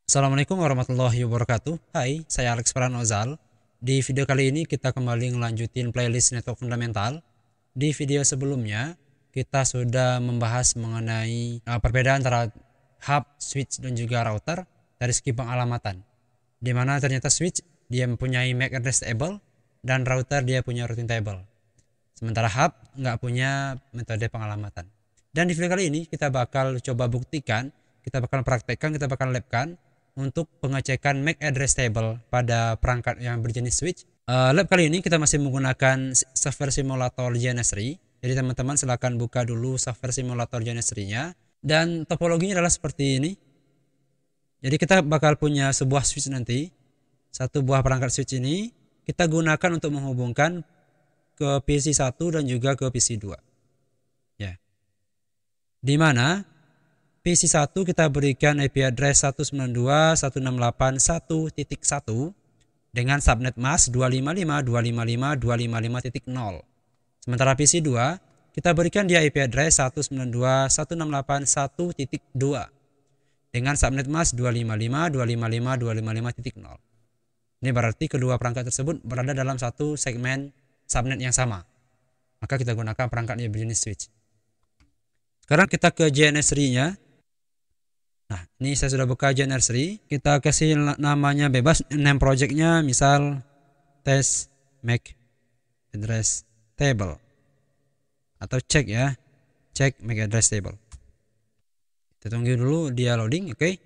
Assalamualaikum warahmatullahi wabarakatuh. Hai, saya Alex Pranozal. Di video kali ini kita kembali ngelanjutin playlist network fundamental. Di video sebelumnya kita sudah membahas mengenai perbedaan antara hub, switch dan juga router dari segi pengalamatan. Di mana ternyata switch dia mempunyai MAC address table dan router dia punya routing table. Sementara hub nggak punya metode pengalamatan. Dan di video kali ini kita bakal coba buktikan, kita bakal praktekkan, kita bakal labkan untuk pengecekan MAC address table pada perangkat yang berjenis switch. Lab kali ini kita masih menggunakan software simulator GNS3. Jadi teman-teman silahkan buka dulu software simulator GNS3-nya. Dan topologinya adalah seperti ini. Jadi kita bakal punya sebuah switch nanti. Satu buah perangkat switch ini kita gunakan untuk menghubungkan ke PC1 dan juga ke PC2. Ya. Di mana PC1 kita berikan IP address 192.168.1.1 dengan subnet mask 255.255.255.0. Sementara PC2 kita berikan dia IP address 192.168.1.2 dengan subnet mask 255.255.255.0. Ini berarti kedua perangkat tersebut berada dalam satu segmen subnet yang sama. Maka kita gunakan perangkat yang berjenis switch. Sekarang kita ke GNS3-nya. Nah, ini saya sudah buka GNS3. Kita kasih namanya bebas. Name projectnya misal test MAC address table. Atau cek ya. Cek MAC address table. Kita tunggu dulu dia loading. Oke.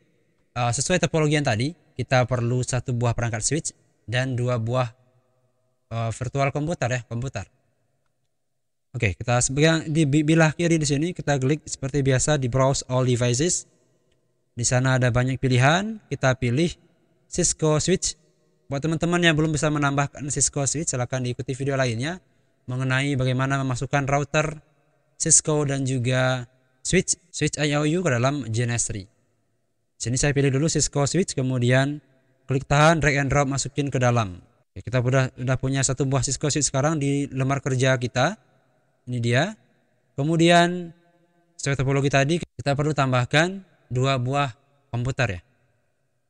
Sesuai topologi yang tadi, kita perlu satu buah perangkat switch dan dua buah virtual komputer. Oke, kita sebagian di bilah kiri di sini kita klik seperti biasa di browse all devices. Di sana ada banyak pilihan, kita pilih Cisco switch. Buat teman-teman yang belum bisa menambahkan Cisco switch, silahkan diikuti video lainnya mengenai bagaimana memasukkan router Cisco dan juga switch IOU ke dalam GNS3. Sini saya pilih dulu Cisco switch, kemudian klik tahan, drag and drop masukin ke dalam. Oke, kita udah punya satu buah Cisco switch sekarang di lembar kerja kita. Ini dia. Kemudian sesuai topologi tadi kita perlu tambahkan dua buah komputer ya.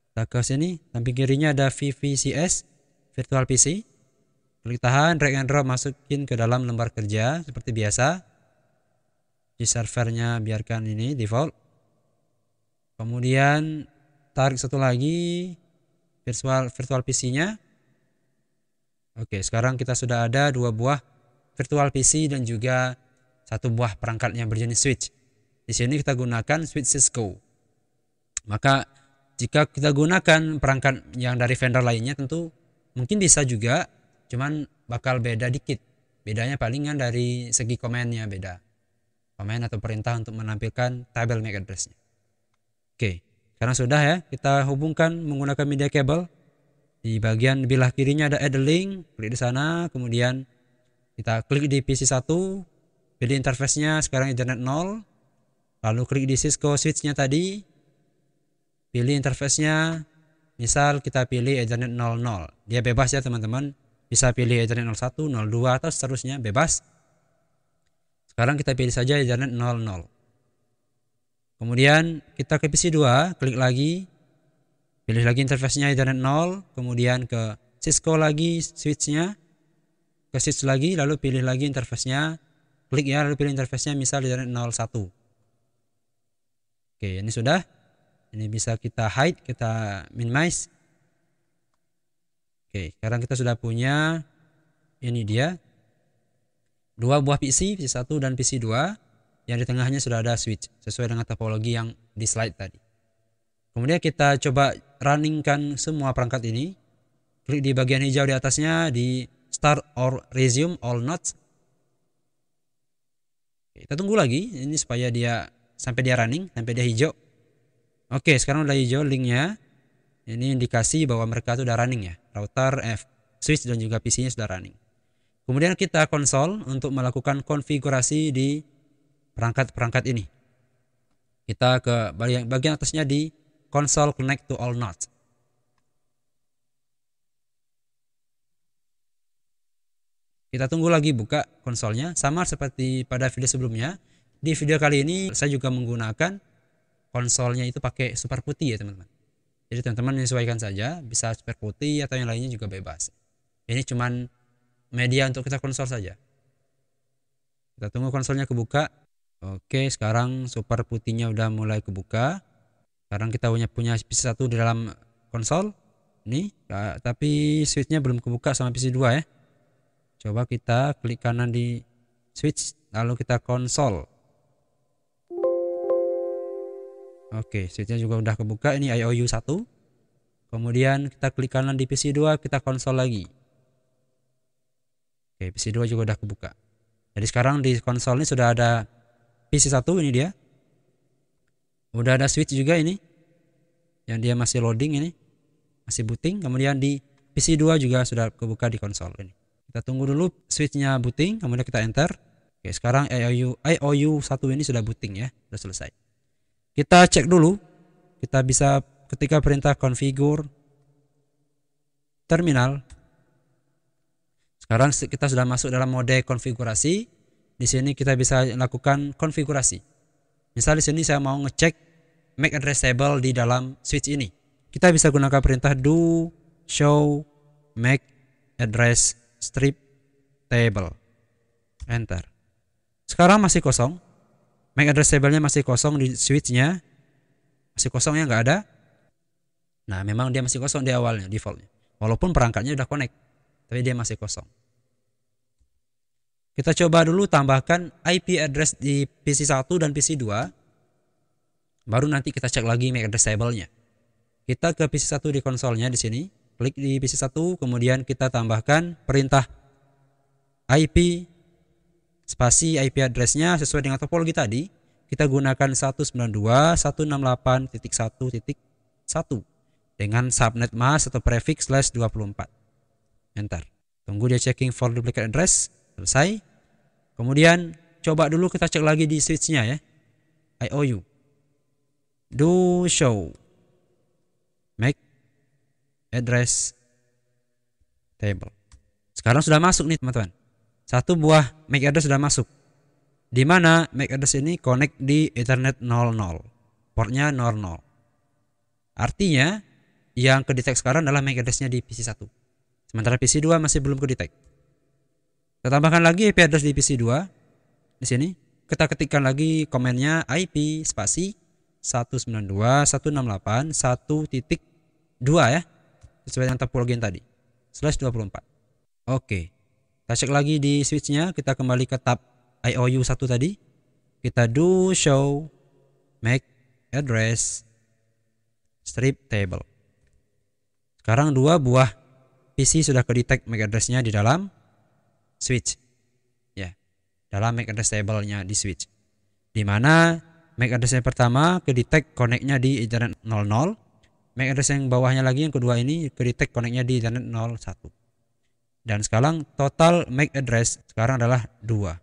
Kita ke sini, samping kirinya ada VVCS, Virtual PC. Klik tahan, drag and drop masukin ke dalam lembar kerja seperti biasa. Di servernya biarkan ini default. Kemudian tarik satu lagi virtual PC-nya. Oke, sekarang kita sudah ada dua buah virtual PC dan juga satu buah perangkat yang berjenis switch. Di sini kita gunakan switch Cisco. Maka jika kita gunakan perangkat yang dari vendor lainnya tentu mungkin bisa juga, cuman bakal beda dikit. Bedanya palingan dari segi komennya beda. Komen atau perintah untuk menampilkan tabel MAC address-nya. Oke, sekarang sudah ya, kita hubungkan menggunakan media cable. Di bagian bilah kirinya ada add a link, klik di sana, kemudian kita klik di PC1, pilih interface-nya sekarang Ethernet 0, lalu klik di Cisco switch-nya tadi, pilih interface-nya, misal kita pilih Ethernet 00. Dia bebas ya teman-teman, bisa pilih Ethernet 01, 02 atau seterusnya, bebas. Sekarang kita pilih saja Ethernet 00. Kemudian kita ke PC2, klik lagi, pilih lagi interface-nya Ethernet 0, kemudian ke Cisco lagi switch-nya, ke switch lagi, lalu pilih lagi interface-nya, klik ya, lalu pilih interface-nya misal Ethernet 01. Oke, ini sudah. Ini bisa kita hide, kita minimize. Oke, sekarang kita sudah punya, ini dia, dua buah PC1 dan PC2, yang di tengahnya sudah ada switch, sesuai dengan topologi yang di slide tadi. Kemudian kita coba runningkan semua perangkat ini. Klik di bagian hijau di atasnya, di start or resume all nodes. Kita tunggu lagi, ini supaya dia, sampai dia running, sampai dia hijau. Oke, sekarang udah hijau linknya. Ini indikasi bahwa mereka itu udah running ya. Router, switch dan juga PC-nya sudah running. Kemudian kita konsol untuk melakukan konfigurasi di perangkat-perangkat ini. Kita ke bagian atasnya di console connect to all nodes. Kita tunggu lagi buka konsolnya. Sama seperti pada video sebelumnya. Di video kali ini saya juga menggunakan konsolnya itu pakai super putih ya teman-teman. Jadi teman-teman menyesuaikan saja, bisa SuperPutty atau yang lainnya juga bebas. Ini cuman media untuk kita konsol saja. Kita tunggu konsolnya kebuka. Oke, sekarang SuperPutty-nya udah mulai kebuka. Sekarang kita punya PC 1 di dalam konsol. Nih, tapi switch-nya belum kebuka sama PC 2 ya. Coba kita klik kanan di switch, lalu kita konsol. Oke, switch-nya juga udah kebuka. Ini IOU 1. Kemudian kita klik kanan di PC 2, kita konsol lagi. Oke, PC 2 juga udah kebuka. Jadi sekarang di konsol ini sudah ada PC 1, ini dia. Udah ada switch juga ini. Yang dia masih loading ini. Masih booting. Kemudian di PC 2 juga sudah kebuka di konsol ini. Kita tunggu dulu switch-nya booting, kemudian kita enter. Oke, sekarang IOU 1 ini sudah booting ya, sudah selesai. Kita cek dulu, kita bisa ketika perintah configure terminal. Sekarang kita sudah masuk dalam mode konfigurasi. Di sini kita bisa lakukan konfigurasi. Misal di sini saya mau ngecek MAC address table di dalam switch ini. Kita bisa gunakan perintah do show MAC address strip table. Enter. Sekarang masih kosong. MAC address table-nya masih kosong di switch-nya. Masih kosong ya, nggak ada. Nah, memang dia masih kosong di awalnya, defaultnya. Walaupun perangkatnya udah connect, tapi dia masih kosong. Kita coba dulu tambahkan IP address di PC 1 dan PC 2. Baru nanti kita cek lagi MAC address table-nya. Kita ke PC 1 di konsolnya di sini. Klik di PC 1, kemudian kita tambahkan perintah IP spasi IP address-nya sesuai dengan topologi tadi. Kita gunakan 192.168.1.1 dengan subnet mask atau prefix /24. Enter. Tunggu dia checking for duplicate address. Selesai. Kemudian coba dulu kita cek lagi di switch-nya ya. IOU. Do show MAC address table. Sekarang sudah masuk nih teman-teman. Satu buah MAC address sudah masuk. Di mana MAC address ini connect di Ethernet 00. Portnya 00. Artinya yang kedetek sekarang adalah MAC address-nya di PC 1. Sementara PC 2 masih belum kedetek. Kita tambahkan lagi IP address di PC 2. Di sini kita ketikkan lagi komennya IP spasi 192.168.1.2 ya. Sesuai dengan topologi yang tadi. /24. Oke. Kita cek lagi di switch-nya, kita kembali ke tab IOU 1 tadi. Kita do show MAC address strip table. Sekarang dua buah PC sudah kedetek MAC address-nya di dalam switch. Ya, dalam MAC address table-nya di switch. Di mana MAC address yang pertama kedetek connect-nya di Ethernet 00. MAC address yang bawahnya lagi yang kedua ini kedetek connect-nya di Ethernet 01. Dan sekarang total MAC address sekarang adalah 2.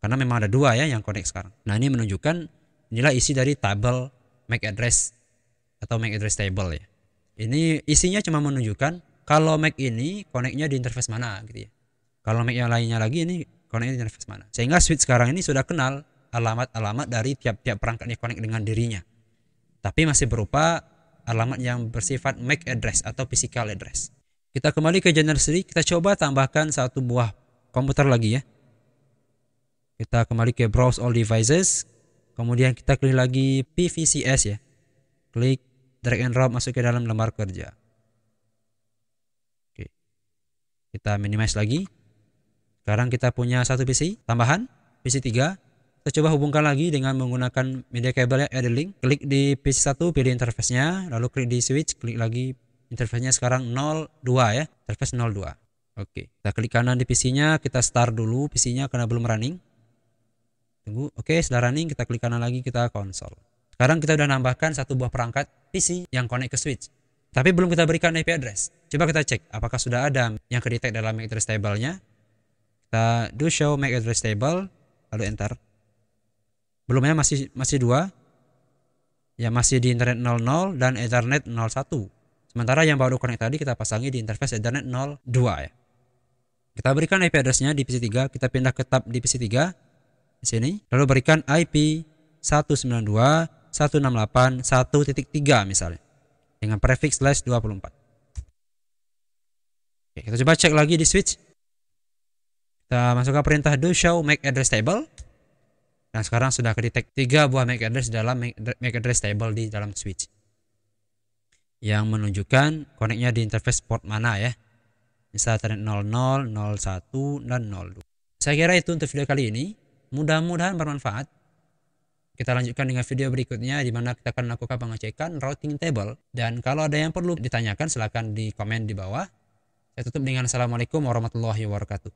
Karena memang ada 2 ya yang connect sekarang. Nah, ini menunjukkan inilah isi dari tabel MAC address atau MAC address table ya. Ini isinya cuma menunjukkan kalau MAC ini connect-nya di interface mana gitu ya. Kalau MAC yang lainnya lagi ini connect-nya di interface mana. Sehingga switch sekarang ini sudah kenal alamat-alamat dari tiap-tiap perangkat yang connect dengan dirinya. Tapi masih berupa alamat yang bersifat MAC address atau physical address. Kita kembali ke generasi, kita coba tambahkan satu buah komputer lagi ya. Kita kembali ke browse all devices, kemudian kita klik lagi PVCS ya. Klik drag and drop masuk ke dalam lembar kerja. Oke. Kita minimize lagi. Sekarang kita punya satu PC tambahan, PC 3. Kita coba hubungkan lagi dengan menggunakan media kabel ya, add link. Klik di PC 1, pilih interface-nya, lalu klik di switch, klik lagi interface-nya sekarang 02 ya, interface 02. Oke, kita klik kanan di PC-nya, kita start dulu PC-nya karena belum running. Tunggu, oke, sudah running, kita klik kanan lagi, kita konsol. Sekarang kita udah nambahkan satu buah perangkat PC yang connect ke switch. Tapi belum kita berikan IP address. Coba kita cek apakah sudah ada yang kedetek dalam MAC address table-nya. Kita do show MAC address table, lalu enter. Belumnya masih 2. Ya masih di Ethernet 00 dan Ethernet 01. Sementara yang baru connect tadi kita pasangi di interface Ethernet 02 ya. Kita berikan IP address-nya di PC 3, kita pindah ke tab di PC 3 di sini, lalu berikan IP 192.168.1.3 misalnya. dengan prefix /24. Oke, kita coba cek lagi di switch. Kita masuk ke perintah do show MAC address table. Dan sekarang sudah kedetek 3 buah MAC address dalam MAC address table di dalam switch, yang menunjukkan koneknya di interface port mana ya. Misal tadi 00, 01, dan 02. Saya kira itu untuk video kali ini. Mudah-mudahan bermanfaat. Kita lanjutkan dengan video berikutnya di mana kita akan melakukan pengecekan routing table. Dan kalau ada yang perlu ditanyakan silahkan di komen di bawah. Saya tutup dengan assalamualaikum warahmatullahi wabarakatuh.